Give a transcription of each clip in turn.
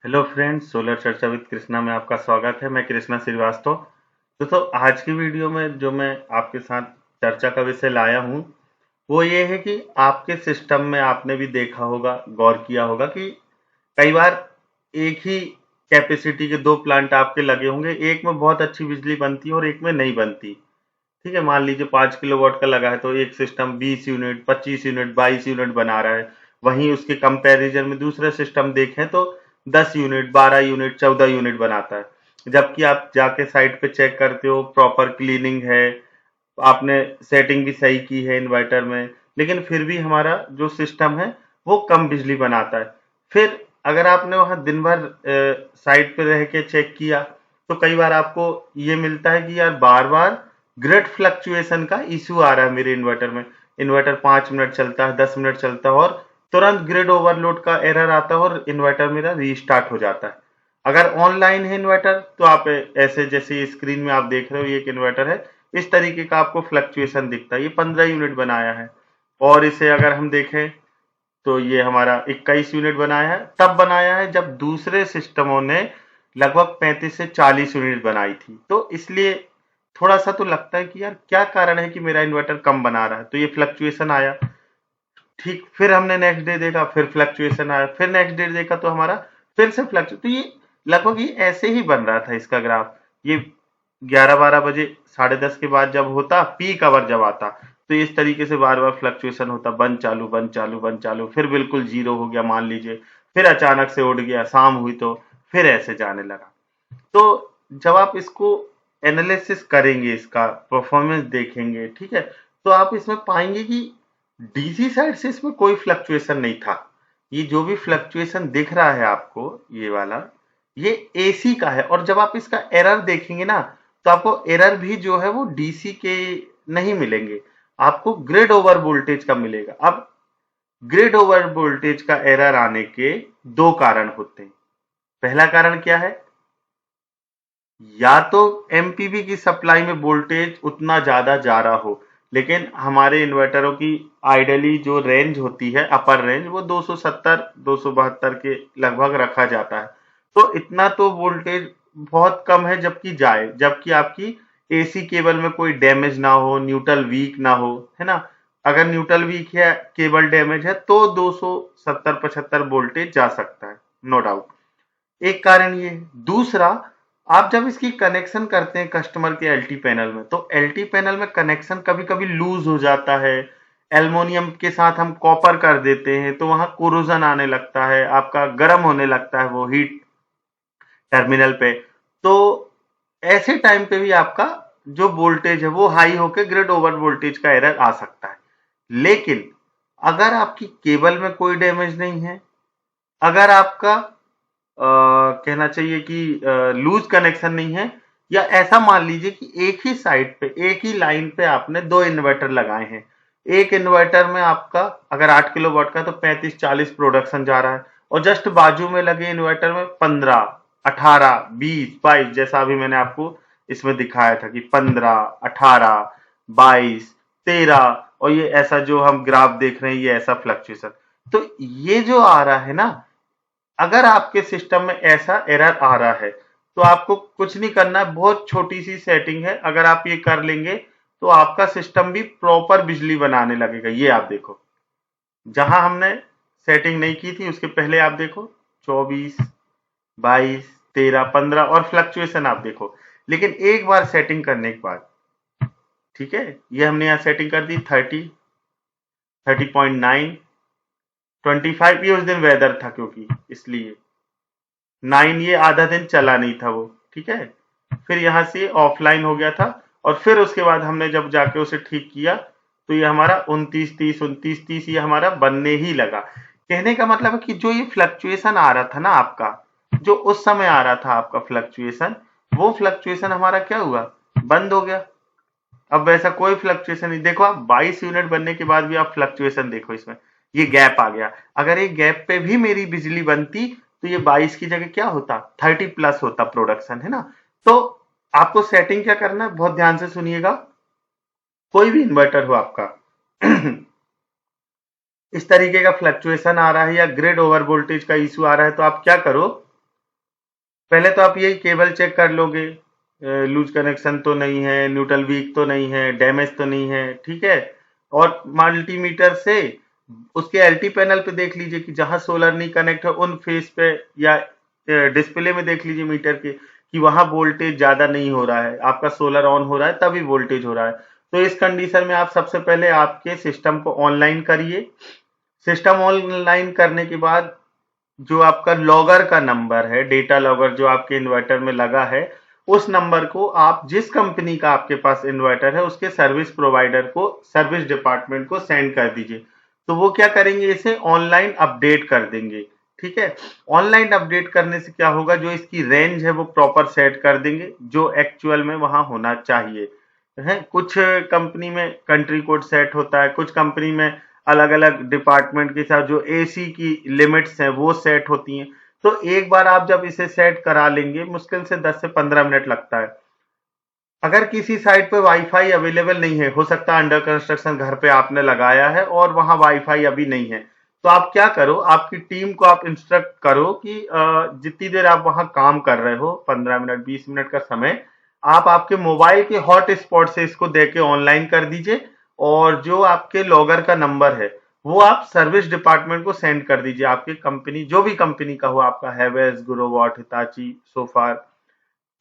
Hello friends, solar चर्चा with Krishna में आपका स्वागत है। मैं कृष्णा श्रीवास्तव। दोस्तों, आज की वीडियो में जो मैं आपके साथ चर्चा का विषय लाया हूँ वो ये है कि आपके सिस्टम में आपने भी देखा होगा, गौर किया होगा कि कई बार एक ही कैपेसिटी के दो प्लांट आपके लगे होंगे। एक में बहुत अच्छी बिजली बनती है और एक में नहीं बनती। ठीक है, मान लीजिए 5 किलोवाट का लगा है तो एक सिस्टम 20 यूनिट, 25 यूनिट, 22 यूनिट बना रहा है। वहीं उसके कंपैरिजन में दूसरा सिस्टम देखें तो 10 यूनिट, 12 यूनिट, 14 यूनिट बनाता है। जबकि आप जाके साइट पे चेक करते हो, प्रॉपर क्लीनिंग है, आपने सेटिंग भी सही की है इन्वर्टर में, लेकिन फिर भी हमारा जो सिस्टम है वो कम बिजली बनाता है। फिर अगर आपने वहां दिन भर साइट पे रह के चेक किया तो कई बार आपको ये मिलता है कि यार बार बार ग्रिड फ्लक्चुएशन का इश्यू आ रहा है मेरे इन्वर्टर में। इन्वर्टर 5 मिनट चलता है, 10 मिनट चलता है और तुरंत ग्रिड ओवरलोड का एरर आता है और इन्वर्टर मेरा रीस्टार्ट हो जाता है। अगर ऑनलाइन है इन्वर्टर तो आप ऐसे जैसे स्क्रीन में आप देख रहे हो, ये एक इन्वर्टर है, इस तरीके का आपको फ्लक्चुएशन दिखता है। ये 15 यूनिट बनाया है। और इसे अगर हम देखें तो ये हमारा 21 यूनिट बनाया है। तब बनाया है जब दूसरे सिस्टमों ने लगभग 35 से 40 यूनिट बनाई थी। तो इसलिए थोड़ा सा तो लगता है कि यार क्या कारण है कि मेरा इन्वर्टर कम बना रहा है। तो ये फ्लक्चुएशन आया। ठीक, फिर हमने नेक्स्ट डे देखा, फिर फ्लक्चुएशन आया, फिर नेक्स्ट डे देखा तो हमारा फिर से फ्लक्चु तो ये लगभग ये ऐसे ही बन रहा था इसका ग्राफ। ये 11-12 बजे, 10:30 के बाद जब होता, पीक आवर जब आता, तो इस तरीके से बार बार फ्लक्चुएशन होता, बंद चालू, बंद चालू, बंद चालू, फिर बिल्कुल जीरो हो गया मान लीजिए, फिर अचानक से उड़ गया, शाम हुई तो फिर ऐसे जाने लगा। तो जब आप इसको एनालिसिस करेंगे, इसका परफॉर्मेंस देखेंगे, ठीक है, तो आप इसमें पाएंगे कि डीसी साइड से इसमें कोई फ्लक्चुएशन नहीं था। ये जो भी फ्लक्चुएशन दिख रहा है आपको, ये वाला, ये एसी का है। और जब आप इसका एरर देखेंगे ना तो आपको एरर भी जो है वो डीसी के नहीं मिलेंगे, आपको ग्रिड ओवर वोल्टेज का मिलेगा। अब ग्रिड ओवर वोल्टेज का एरर आने के दो कारण होते हैं। पहला कारण क्या है? या तो एमपीवी की सप्लाई में वोल्टेज उतना ज्यादा जा रहा हो, लेकिन हमारे इन्वर्टरों की आइडियली जो रेंज होती है, अपर रेंज, वो 270 272 के लगभग रखा जाता है। तो इतना तो वोल्टेज बहुत कम है जबकि जाए, जबकि आपकी एसी केबल में कोई डैमेज ना हो, न्यूट्रल वीक ना हो, है ना। अगर न्यूट्रल वीक है, केबल डैमेज है, तो 270-75 वोल्टेज जा सकता है, नो डाउट। एक कारण ये है। दूसरा, आप जब इसकी कनेक्शन करते हैं कस्टमर के एलटी पैनल में, तो एलटी पैनल में कनेक्शन कभी कभी लूज हो जाता है। एल्युमिनियम के साथ हम कॉपर कर देते हैं तो वहां कोरोजन आने लगता है, आपका गर्म होने लगता है वो हीट टर्मिनल पे। तो ऐसे टाइम पे भी आपका जो वोल्टेज है वो हाई होकर ग्रिड ओवर वोल्टेज का एरर आ सकता है। लेकिन अगर आपकी केबल में कोई डैमेज नहीं है, अगर आपका कहना चाहिए कि लूज कनेक्शन नहीं है, या ऐसा मान लीजिए कि एक ही साइड पे, एक ही लाइन पे आपने दो इन्वर्टर लगाए हैं। एक इन्वर्टर में आपका अगर 8 किलोवाट का तो 35-40 प्रोडक्शन जा रहा है, और जस्ट बाजू में लगे इन्वर्टर में 15, 18, 20, 22, जैसा अभी मैंने आपको इसमें दिखाया था कि 15, 18, 22, 13, और ये ऐसा जो हम ग्राफ देख रहे हैं, ये ऐसा फ्लक्चुएशन। तो ये जो आ रहा है ना, अगर आपके सिस्टम में ऐसा एरर आ रहा है तो आपको कुछ नहीं करना है, बहुत छोटी सी सेटिंग है। अगर आप ये कर लेंगे तो आपका सिस्टम भी प्रॉपर बिजली बनाने लगेगा। ये आप देखो, जहां हमने सेटिंग नहीं की थी उसके पहले आप देखो, 24, 22, 13, 15, और फ्लक्चुएशन आप देखो। लेकिन एक बार सेटिंग करने के बाद, ठीक है, ये हमने यहाँ सेटिंग कर दी 30, 30.9, 25, ये उस दिन वेदर था क्योंकि इसलिए 9, ये आधा दिन चला नहीं था वो, ठीक है। फिर यहाँ से ऑफलाइन हो गया था, और फिर उसके बाद हमने जब जाके उसे ठीक किया तो ये हमारा 29, 30, 29, 30 ये हमारा बनने ही लगा। कहने का मतलब है कि जो ये फ्लक्चुएशन आ रहा था ना आपका, जो उस समय आ रहा था आपका फ्लक्चुएशन, वो फ्लक्चुएशन हमारा क्या हुआ, बंद हो गया। अब वैसा कोई फ्लक्चुएशन नहीं। देखो, आप 22 यूनिट बनने के बाद भी आप फ्लक्चुएशन देखो, इसमें ये गैप आ गया। अगर ये गैप पे भी मेरी बिजली बनती तो ये 22 की जगह क्या होता, 30 प्लस होता प्रोडक्शन, है ना। तो आपको सेटिंग क्या करना है, बहुत ध्यान से सुनिएगा। कोई भी इन्वर्टर हो आपका, इस तरीके का फ्लक्चुएशन आ रहा है या ग्रिड ओवर वोल्टेज का इश्यू आ रहा है, तो आप क्या करो, पहले तो आप यही केबल चेक कर लोगे, लूज कनेक्शन तो नहीं है, न्यूट्रल वीक तो नहीं है, डैमेज तो नहीं है, ठीक है। और मल्टीमीटर से उसके एलटी पैनल पे देख लीजिए कि जहां सोलर नहीं कनेक्ट है उन फेस पे, या डिस्प्ले में देख लीजिए मीटर के कि वहां वोल्टेज ज्यादा नहीं हो रहा है, आपका सोलर ऑन हो रहा है तभी वोल्टेज हो रहा है। तो इस कंडीशन में आप सबसे पहले आपके सिस्टम को ऑनलाइन करिए। सिस्टम ऑनलाइन करने के बाद जो आपका लॉगर का नंबर है, डेटा लॉगर जो आपके इन्वर्टर में लगा है, उस नंबर को आप जिस कंपनी का आपके पास इन्वर्टर है उसके सर्विस प्रोवाइडर को, सर्विस डिपार्टमेंट को सेंड कर दीजिए। तो वो क्या करेंगे, इसे ऑनलाइन अपडेट कर देंगे। ठीक है, ऑनलाइन अपडेट करने से क्या होगा, जो इसकी रेंज है वो प्रॉपर सेट कर देंगे जो एक्चुअल में वहां होना चाहिए है। कुछ कंपनी में कंट्री कोड सेट होता है, कुछ कंपनी में अलग अलग डिपार्टमेंट के साथ जो एसी की लिमिट्स हैं वो सेट होती हैं। तो एक बार आप जब इसे सेट करा लेंगे, मुश्किल से 10 से 15 मिनट लगता है। अगर किसी साइट पे वाईफाई अवेलेबल नहीं है, हो सकता है अंडर कंस्ट्रक्शन घर पे आपने लगाया है और वहां वाईफाई अभी नहीं है, तो आप क्या करो, आपकी टीम को आप इंस्ट्रक्ट करो कि जितनी देर आप वहां काम कर रहे हो, 15 मिनट 20 मिनट का समय, आप आपके मोबाइल के हॉट स्पॉट से इसको देके ऑनलाइन कर दीजिए। और जो आपके लॉगर का नंबर है वो आप सर्विस डिपार्टमेंट को सेंड कर दीजिए। आपकी कंपनी जो भी कंपनी का हो, आपका हैवेल्स, ग्रोवॉट, हिताची, सोफार,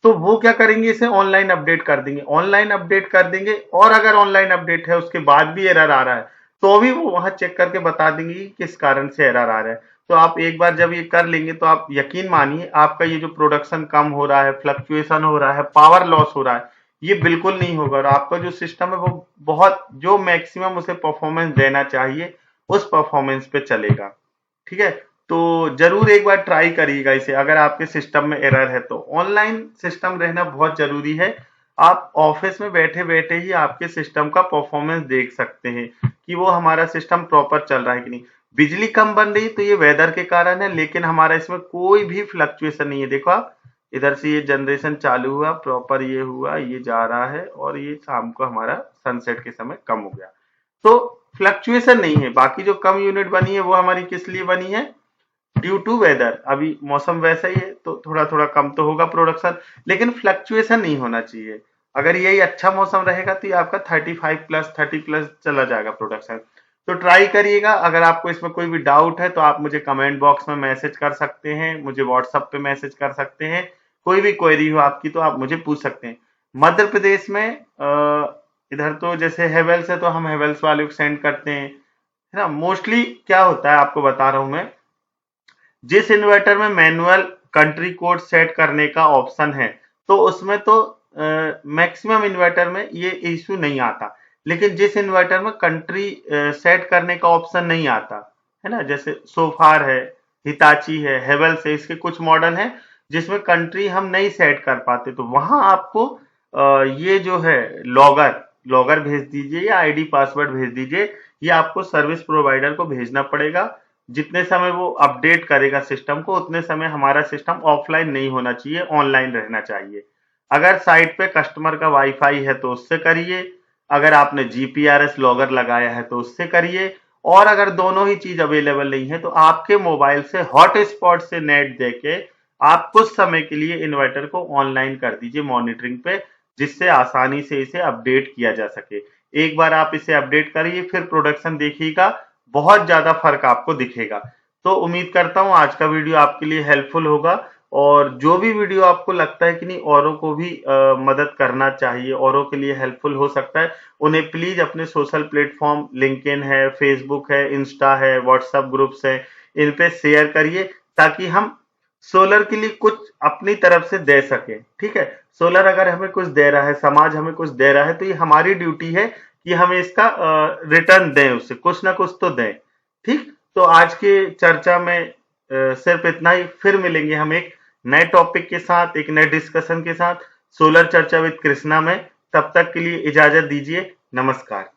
तो वो क्या करेंगे, इसे ऑनलाइन अपडेट कर देंगे। ऑनलाइन अपडेट कर देंगे और अगर ऑनलाइन अपडेट है उसके बाद भी एरर आ रहा है तो भी वो वहां चेक करके बता देंगे कि किस कारण से एरर आ रहा है। तो आप एक बार जब ये कर लेंगे तो आप यकीन मानिए आपका ये जो प्रोडक्शन कम हो रहा है, फ्लक्चुएशन हो रहा है, पावर लॉस हो रहा है, ये बिल्कुल नहीं होगा। और आपका जो सिस्टम है वो बहुत, जो मैक्सिमम उसे परफॉर्मेंस देना चाहिए उस परफॉर्मेंस पे चलेगा। ठीक है, तो जरूर एक बार ट्राई करिएगा इसे। अगर आपके सिस्टम में एरर है तो ऑनलाइन सिस्टम रहना बहुत जरूरी है। आप ऑफिस में बैठे बैठे ही आपके सिस्टम का परफॉर्मेंस देख सकते हैं कि वो हमारा सिस्टम प्रॉपर चल रहा है कि नहीं। बिजली कम बन रही तो ये वेदर के कारण है, लेकिन हमारा इसमें कोई भी फ्लक्चुएशन नहीं है। देखो आप, इधर से ये जनरेशन चालू हुआ, प्रॉपर ये हुआ, ये जा रहा है और ये शाम को हमारा सनसेट के समय कम हो गया। तो फ्लक्चुएशन नहीं है। बाकी जो कम यूनिट बनी है वो हमारी किस लिए बनी है, ड्यू टू वेदर। अभी मौसम वैसा ही है तो थोड़ा थोड़ा कम तो होगा प्रोडक्शन, लेकिन फ्लक्चुएशन नहीं होना चाहिए। अगर यही अच्छा मौसम रहेगा तो ये आपका 35+, 30+ चला जाएगा प्रोडक्शन। तो ट्राई करिएगा। अगर आपको इसमें कोई भी डाउट है तो आप मुझे कमेंट बॉक्स में मैसेज कर सकते हैं, मुझे व्हाट्सएप पे मैसेज कर सकते हैं। कोई भी क्वेरी हो आपकी तो आप मुझे पूछ सकते हैं। मध्य प्रदेश में इधर तो जैसे हेवेल्स है तो हम हेवेल्स वाले को सेंड करते हैं, है ना। मोस्टली क्या होता है आपको बता रहा हूं मैं, जिस इन्वर्टर में मैनुअल कंट्री कोड सेट करने का ऑप्शन है तो उसमें तो मैक्सिमम इन्वर्टर में ये इशू नहीं आता। लेकिन जिस इन्वर्टर में कंट्री सेट करने का ऑप्शन नहीं आता, है ना, जैसे सोफार है, हिताची है, हेवेल्स है, इसके कुछ मॉडल हैं जिसमें कंट्री हम नहीं सेट कर पाते, तो वहां आपको ये जो है लॉगर लॉगर भेज दीजिए या आईडी पासवर्ड भेज दीजिए। ये आपको सर्विस प्रोवाइडर को भेजना पड़ेगा। जितने समय वो अपडेट करेगा सिस्टम को उतने समय हमारा सिस्टम ऑफलाइन नहीं होना चाहिए, ऑनलाइन रहना चाहिए। अगर साइट पे कस्टमर का वाईफाई है तो उससे करिए, अगर आपने जीपीआरएस लॉगर लगाया है तो उससे करिए, और अगर दोनों ही चीज अवेलेबल नहीं है तो आपके मोबाइल से हॉट स्पॉट से नेट देके आप कुछ समय के लिए इन्वर्टर को ऑनलाइन कर दीजिए मॉनिटरिंग पे, जिससे आसानी से इसे अपडेट किया जा सके। एक बार आप इसे अपडेट करिए फिर प्रोडक्शन देखिएगा, बहुत ज्यादा फर्क आपको दिखेगा। तो उम्मीद करता हूं आज का वीडियो आपके लिए हेल्पफुल होगा। और जो भी वीडियो आपको लगता है कि नहीं औरों को भी मदद करना चाहिए, औरों के लिए हेल्पफुल हो सकता है, उन्हें प्लीज अपने सोशल प्लेटफॉर्म लिंक्डइन है, फेसबुक है, इंस्टा है, व्हाट्सएप ग्रुप्स है, इन पे शेयर करिए ताकि हम सोलर के लिए कुछ अपनी तरफ से दे सके। ठीक है, सोलर अगर हमें कुछ दे रहा है, समाज हमें कुछ दे रहा है, तो ये हमारी ड्यूटी है कि हमें इसका रिटर्न दें, उससे कुछ ना कुछ तो दें। ठीक, तो आज के चर्चा में सिर्फ इतना ही। फिर मिलेंगे हम एक नए टॉपिक के साथ, एक नए डिस्कशन के साथ, सोलर चर्चा विद कृष्णा में। तब तक के लिए इजाजत दीजिए, नमस्कार।